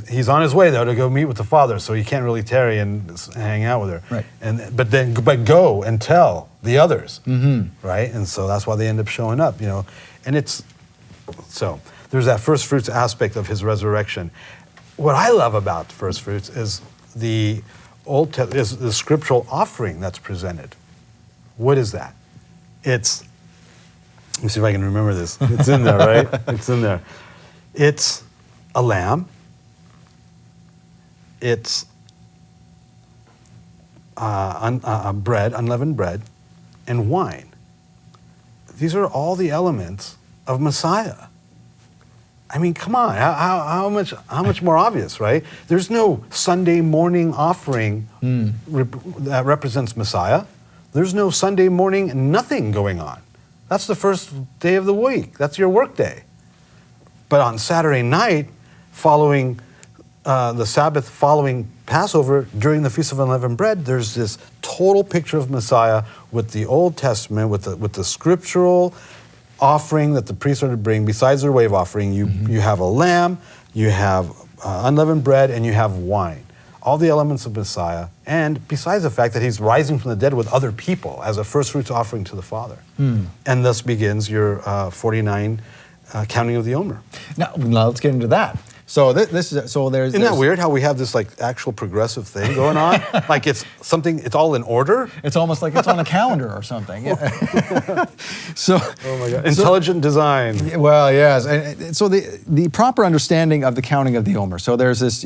he's on his way though to go meet with the Father, so he can't really tarry and hang out with her. Right. But go and tell the others. Right? And so that's why they end up showing up. And so there's that first fruits aspect of his resurrection. What I love about first fruits is the the scriptural offering that's presented. What is that? Let me see if I can remember this. It's in there, right? It's in there. It's a lamb. It's bread, unleavened bread, and wine. These are all the elements of Messiah. I mean, come on, how much more obvious, right? There's no Sunday morning offering that represents Messiah. There's no Sunday morning nothing going on. That's the first day of the week. That's your work day. But on Saturday night, following the Sabbath, following Passover, during the Feast of Unleavened Bread, there's this total picture of Messiah with the Old Testament, with the scriptural offering that the priests are to bring. Besides their wave offering, you have a lamb, you have unleavened bread, and you have wine. All the elements of Messiah, and besides the fact that he's rising from the dead with other people as a first fruits offering to the Father. And thus begins your 49 counting of the Omer. Now let's get into that. So this is there's. Isn't that weird how we have this like actual progressive thing going on? Like it's something. It's all in order. It's almost like it's on a calendar or something. Yeah. So. Oh my God! Intelligent design. Well, yes. And so the proper understanding of the counting of the Omer. So there's this,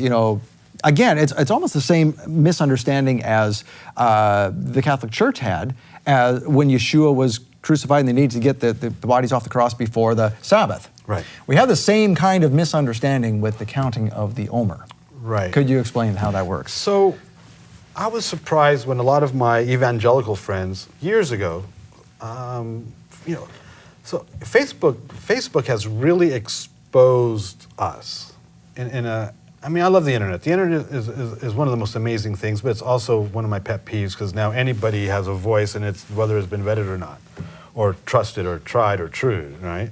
again, it's almost the same misunderstanding as the Catholic Church had when Yeshua was crucified and they needed to get the bodies off the cross before the Sabbath. Right. We have the same kind of misunderstanding with the counting of the Omer. Right. Could you explain how that works? So I was surprised when a lot of my evangelical friends years ago, so Facebook has really exposed us I mean, I love the internet. The internet is one of the most amazing things, but it's also one of my pet peeves because now anybody has a voice, and it's whether it's been vetted or not, or trusted, or tried, or true, right?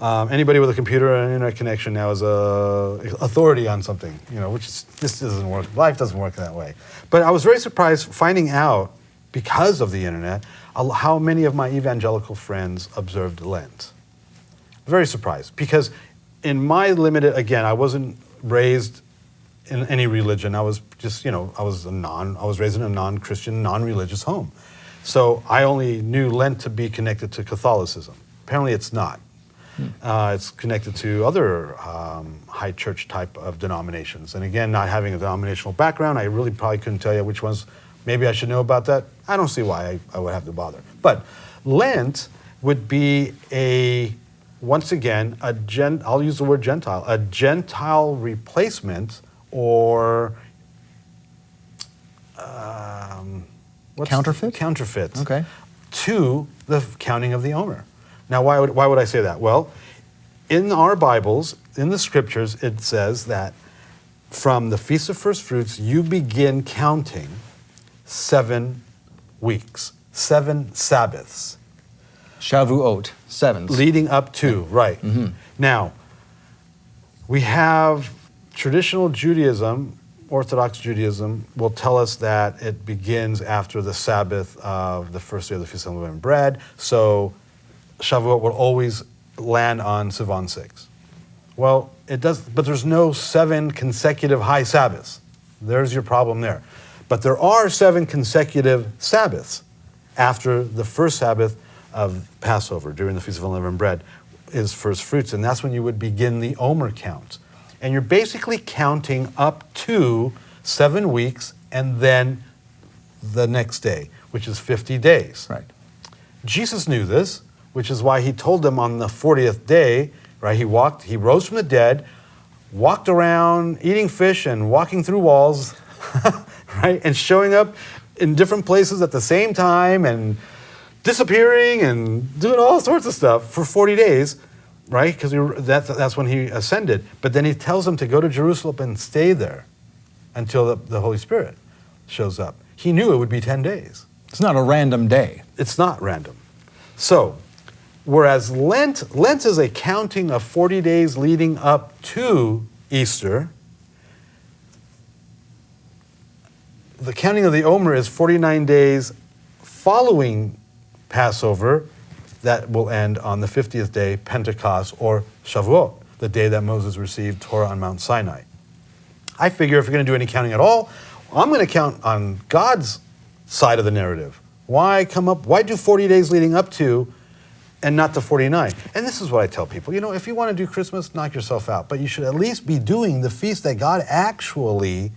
Anybody with a computer and an internet connection now is authority on something, this doesn't work. Life doesn't work that way. But I was very surprised finding out, because of the internet, how many of my evangelical friends observed Lent. Very surprised, because in my limited, again, I wasn't raised in any religion. I was just, I was raised in a non-Christian, non-religious home. So I only knew Lent to be connected to Catholicism. Apparently it's not. It's connected to other high church type of denominations. And again, not having a denominational background, I really probably couldn't tell you which ones maybe I should know about that. I don't see why I would have to bother. But Lent would be once again, I'll use the word Gentile, a Gentile replacement or counterfeit? Counterfeit. Okay. To the counting of the Omer. Now, why would I say that? Well, in our Bibles, in the scriptures, it says that from the Feast of First Fruits, you begin counting 7 weeks, 7 Sabbaths. Shavuot, 7. Leading up to, right. Now, we have traditional Judaism, Orthodox Judaism, will tell us that it begins after the Sabbath of the first day of the Feast of Unleavened Bread. So Shavuot will always land on Sivan 6. Well, it does, but there's no 7 consecutive high Sabbaths. There's your problem there. But there are 7 consecutive Sabbaths after the first Sabbath of Passover, during the Feast of Unleavened Bread, is first fruits, and that's when you would begin the Omer count. And you're basically counting up to 7 weeks and then the next day, which is 50 days. Right. Jesus knew this, which is why he told them on the 40th day, right, he rose from the dead, walked around eating fish and walking through walls, right, and showing up in different places at the same time and disappearing and doing all sorts of stuff for 40 days. right? Because that's when he ascended. But then he tells them to go to Jerusalem and stay there until the Holy Spirit shows up. He knew it would be 10 days. It's not a random day. It's not random. So, whereas Lent is a counting of 40 days leading up to Easter, the counting of the Omer is 49 days following Passover. That will end on the 50th day, Pentecost, or Shavuot, the day that Moses received Torah on Mount Sinai. I figure if you're going to do any counting at all, I'm going to count on God's side of the narrative. Why do 40 days leading up to and not the 49? And this is what I tell people. If you want to do Christmas, knock yourself out. But you should at least be doing the feast that God actually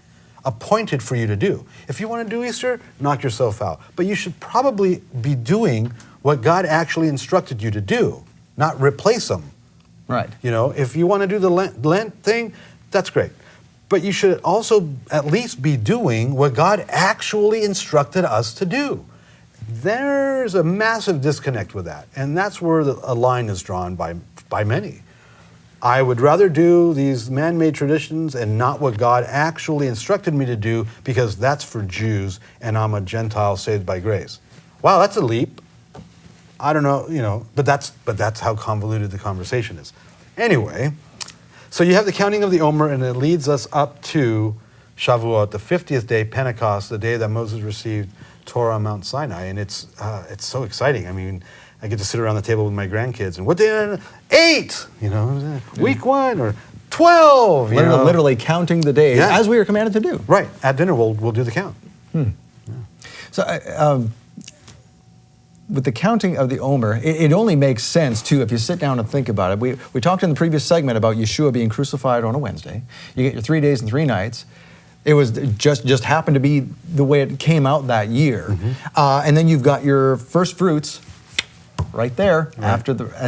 appointed for you to do. If you want to do Easter, knock yourself out. But you should probably be doing what God actually instructed you to do, not replace them. Right. If you want to do the Lent thing, that's great. But you should also at least be doing what God actually instructed us to do. There's a massive disconnect with that. And that's where a line is drawn by many. I would rather do these man-made traditions and not what God actually instructed me to do, because that's for Jews and I'm a Gentile saved by grace. Wow, that's a leap. I don't know, but that's how convoluted the conversation is. Anyway, so you have the counting of the Omer, and it leads us up to Shavuot, the 50th day, Pentecost, the day that Moses received Torah on Mount Sinai, and it's so exciting. I mean, I get to sit around the table with my grandkids, and what day? 8, week 1 or 12. Literally counting the days, Yeah. as we are commanded to do. Right. At dinner, we'll do the count. So, with the counting of the Omer, it only makes sense, too, if you sit down and think about it. We talked in the previous segment about Yeshua being crucified on a Wednesday. You get your 3 days and 3 nights. It was just happened to be the way it came out that year. And then you've got your first fruits right there at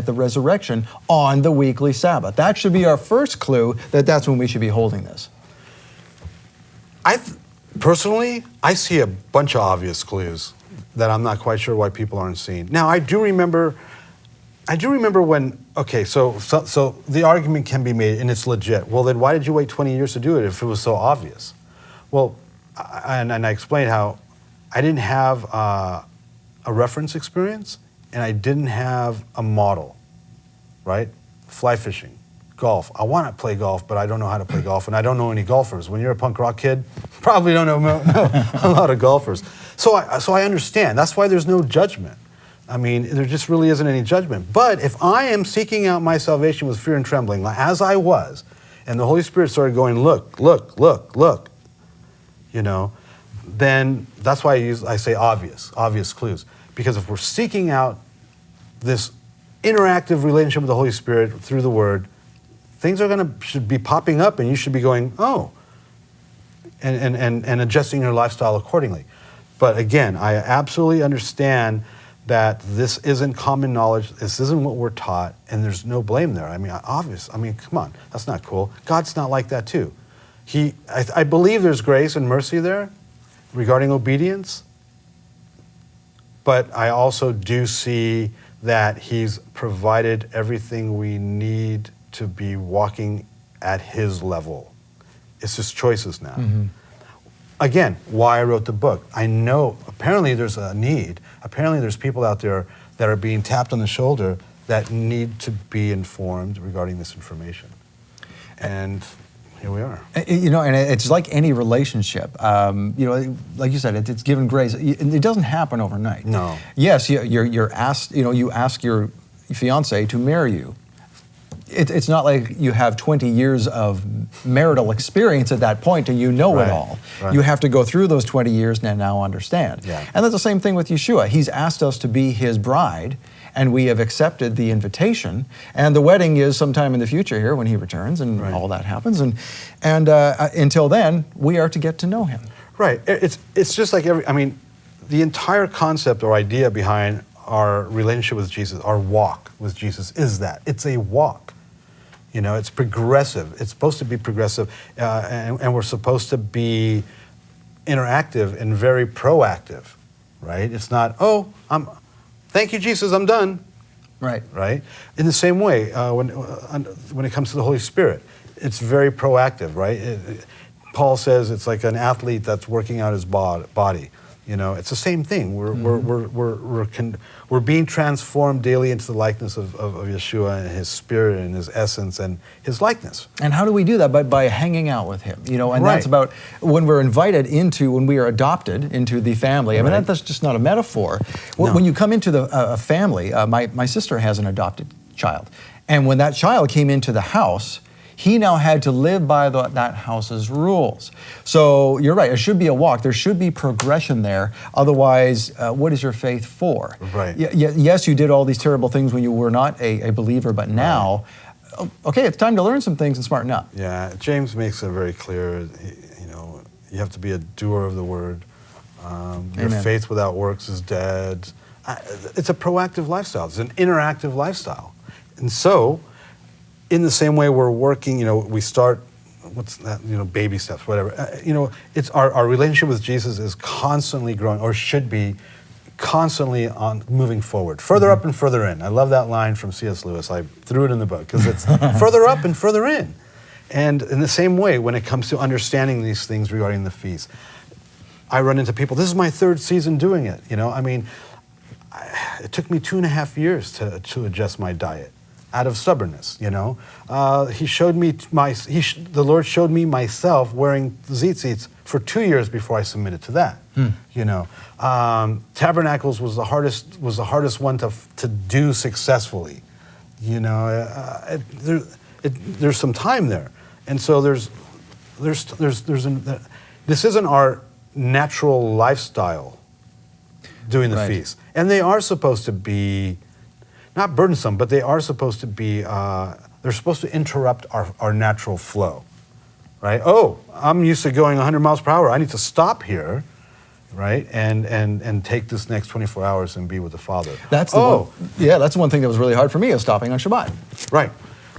the resurrection on the weekly Sabbath. That should be our first clue that's when we should be holding this. Personally, I see a bunch of obvious clues that I'm not quite sure why people aren't seeing. Now, I do remember when, so the argument can be made, and it's legit. Well, then why did you wait 20 years to do it if it was so obvious? Well, and I explained how I didn't have a reference experience, and I didn't have a model, right? Fly fishing, golf. I want to play golf, but I don't know how to play golf, and I don't know any golfers. When you're a punk rock kid, probably don't know a lot of golfers. So I understand. That's why there's no judgment. I mean, there just really isn't any judgment. But if I am seeking out my salvation with fear and trembling, as I was, and the Holy Spirit started going, look, then that's why I say obvious clues. Because if we're seeking out this interactive relationship with the Holy Spirit through the Word, things should be popping up, and you should be going, oh, and adjusting your lifestyle accordingly. But again, I absolutely understand that this isn't common knowledge, this isn't what we're taught, and there's no blame there. I mean, come on, that's not cool. God's not like that too. I believe there's grace and mercy there regarding obedience, but I also do see that He's provided everything we need to be walking at His level. It's just choices now. Again, why I wrote the book. I know apparently there's a need. Apparently there's people out there that are being tapped on the shoulder that need to be informed regarding this information. And here we are. And it's like any relationship. Like you said, it's given grace. It doesn't happen overnight. No. Yes, you're asked. You ask your fiance to marry you. It's not like you have 20 years of marital experience at that point and you know it all. Right. You have to go through those 20 years and now understand. Yeah. And that's the same thing with Yeshua. He's asked us to be His bride, and we have accepted the invitation. And the wedding is sometime in the future here when He returns, and all that happens. And until then, we are to get to know Him. Right. It's just like the entire concept or idea behind our relationship with Jesus, our walk with Jesus, is that it's a walk. It's progressive. It's supposed to be progressive, and we're supposed to be interactive and very proactive, right? It's not, thank you, Jesus, I'm done. Right. Right? In the same way, when it comes to the Holy Spirit, it's very proactive, right? Paul says it's like an athlete that's working out his body. You know, it's the same thing. We're being transformed daily into the likeness of Yeshua and his spirit and his essence and his likeness. And how do we do that? By hanging out with him, you know, and Right. that's about when we're invited into, when we are adopted into the family. I mean, Right. that's just not a metaphor. No. When you come into a family, my sister has an adopted child. And when that child came into the house, he now had to live by that house's rules. So you're right, it should be a walk. There should be progression there. Otherwise, what is your faith for? Right. Yes, you did all these terrible things when you were not a believer, but now, okay, it's time to learn some things and smarten up. Yeah, James makes it very clear, you know, you have to be a doer of the word. Your Amen. faith without works is dead. It's a proactive lifestyle. It's an interactive lifestyle. And so, in the same way we're working, you know, we start, what's that, you know, baby steps, whatever. You know, it's our relationship with Jesus is constantly growing, or should be constantly on moving forward, further up and further in. I love that line from C.S. Lewis. I threw it in the book because it's further up and further in. And in the same way, when it comes to understanding these things regarding the feast, I run into people, this is my third season doing it, you know. I mean, it took me 2.5 years to adjust my diet out of stubbornness, you know. The Lord showed me myself wearing tzitzits for 2 years before I submitted to that, you know. Tabernacles was the hardest one to do successfully, you know. There's some time there, and so this isn't our natural lifestyle doing the Right. feast, and they are supposed to be not burdensome, but they are supposed to be, they're supposed to interrupt our natural flow, right? Oh, I'm used to going 100 miles per hour. I need to stop here, right? And take this next 24 hours and be with the Father. That's that's one thing that was really hard for me, is stopping on Shabbat. Right.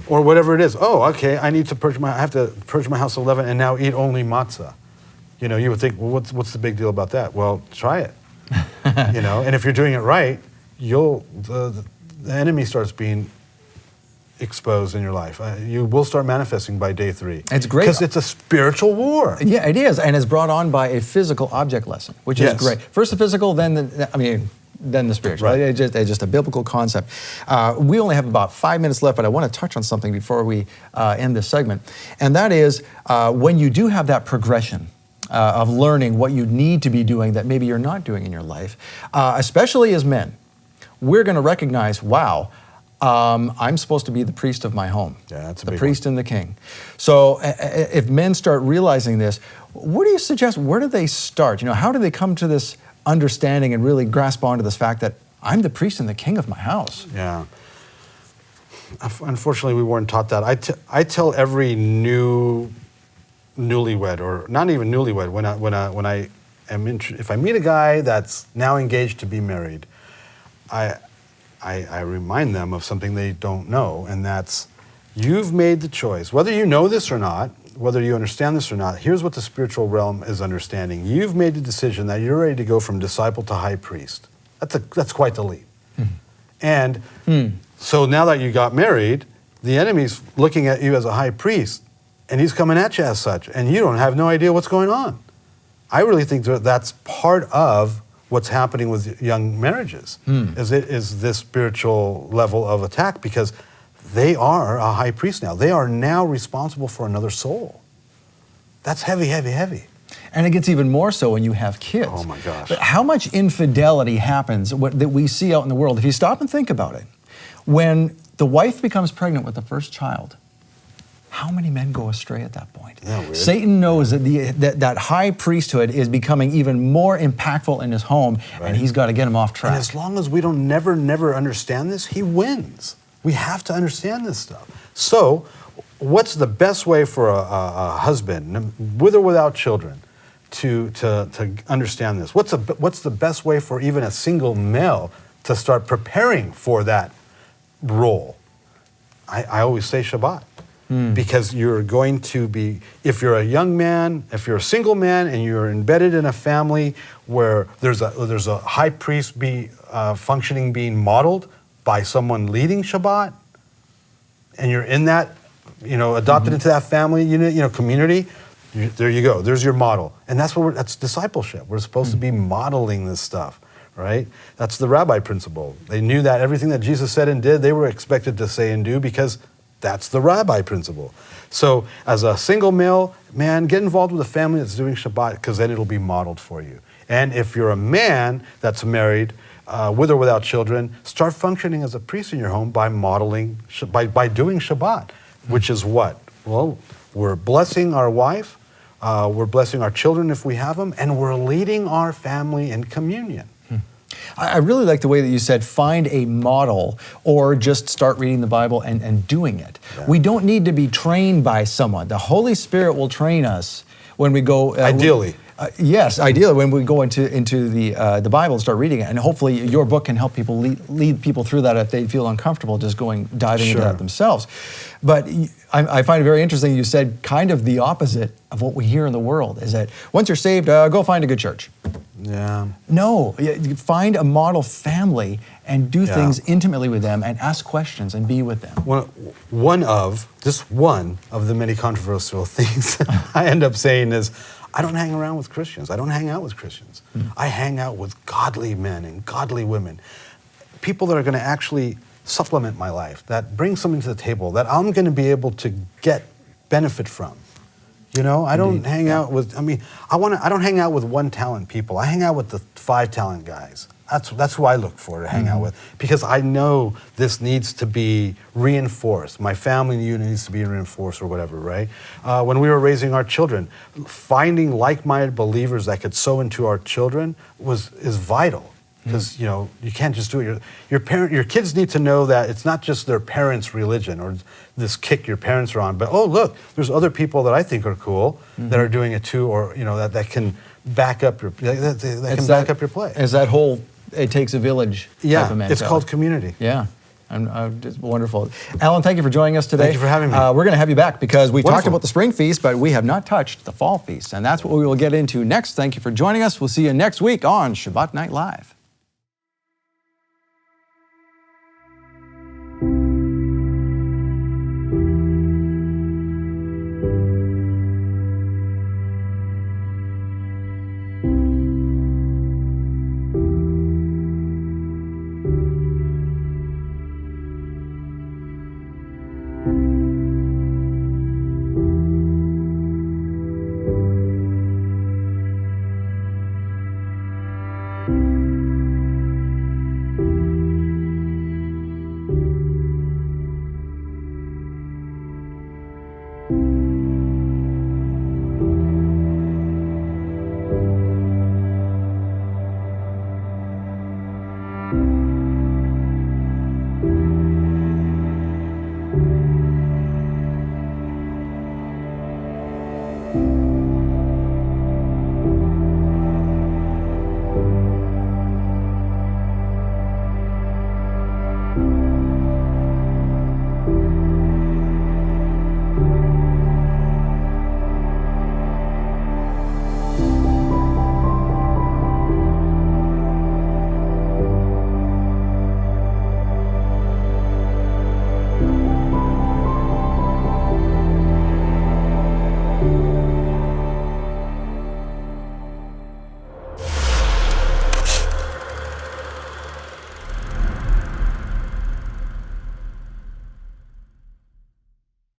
Or whatever it is. Oh, okay, I have to purge my house at 11 and now eat only matzah. You know, you would think, well, what's the big deal about that? Well, try it. You know, and if you're doing it right, the enemy starts being exposed in your life. You will start manifesting by day 3. It's great. Because it's a spiritual war. Yeah, it is, and it's brought on by a physical object lesson, which is Yes. great. First the physical, then the spiritual. Right. It's just a biblical concept. We only have about 5 minutes left, but I want to touch on something before we end this segment, and that is when you do have that progression of learning what you need to be doing that maybe you're not doing in your life, especially as men, we're going to recognize, wow, I'm supposed to be the priest of my home. Yeah, that's a the big priest and the king. So if men start realizing this, what do you suggest? Where do they start? You know, how do they come to this understanding and really grasp onto this fact that I'm the priest and the king of my house? Yeah. Unfortunately, we weren't taught that. I tell every newlywed, or not even newlywed, if I meet a guy that's now engaged to be married, I remind them of something they don't know, and that's, you've made the choice. Whether you know this or not, whether you understand this or not, here's what the spiritual realm is understanding. You've made the decision that you're ready to go from disciple to high priest. That's quite the leap. And so now that you got married, the enemy's looking at you as a high priest, and he's coming at you as such, and you don't have no idea what's going on. I really think that's part of what's happening with young marriages, is this spiritual level of attack, because they are a high priest now. They are now responsible for another soul. That's heavy, heavy, heavy. And it gets even more so when you have kids. Oh my gosh. But how much infidelity happens that we see out in the world? If you stop and think about it, when the wife becomes pregnant with the first child, how many men go astray at that point? Yeah, weird. Satan knows that that high priesthood is becoming even more impactful in his home, and he's got to get him off track. And as long as we don't never understand this, he wins. We have to understand this stuff. So, what's the best way for a husband, with or without children, to understand this? What's the best way for even a single male to start preparing for that role? I always say Shabbat. Because you're going to be, if you're a young man, if you're a single man and you're embedded in a family where there's a high priest functioning, being modeled, by someone leading Shabbat, and you're in that, adopted into that family unit, community, there you go. There's your model. And that's discipleship. We're supposed to be modeling this stuff, right? That's the rabbi principle. They knew that everything that Jesus said and did, they were expected to say and do because that's the rabbi principle. So as a single male, man, get involved with a family that's doing Shabbat because then it'll be modeled for you. And if you're a man that's married, with or without children, start functioning as a priest in your home by modeling, by doing Shabbat, which is what? Well, we're blessing our wife, we're blessing our children if we have them, and we're leading our family in communion. I really like the way that you said, find a model or just start reading the Bible and doing it. Yeah. We don't need to be trained by someone. The Holy Spirit will train us when we go. Ideally. Yes, ideally, when we go into the Bible and start reading it, and hopefully your book can help people lead people through that if they feel uncomfortable just diving into that themselves. But I find it very interesting. You said kind of the opposite of what we hear in the world is that once you're saved, go find a good church. Yeah. No, you find a model family and do things intimately with them and ask questions and be with them. One of the many controversial things I end up saying is, I don't hang around with Christians. I don't hang out with Christians. I hang out with godly men and godly women, people that are going to actually supplement my life, that bring something to the table, that I'm going to be able to get benefit from. I don't hang out with, I don't hang out with one-talent people. I hang out with the 5-talent guys. That's who I look for to hang out with, because I know this needs to be reinforced. My family unit needs to be reinforced or whatever, right? When we were raising our children, finding like-minded believers that could sow into our children is vital. Because you can't just do it. Your kids need to know that it's not just their parents' religion or this kick your parents are on, but look, there's other people that I think are cool that are doing it too, or that can back up your back up your play. It's that whole it takes a village type of mentality. It's called community. Yeah. It's wonderful. Allan, thank you for joining us today. Thank you for having me. We're going to have you back because we've talked about the spring feast, but we have not touched the fall feast, and that's what we will get into next. Thank you for joining us. We'll see you next week on Shabbat Night Live.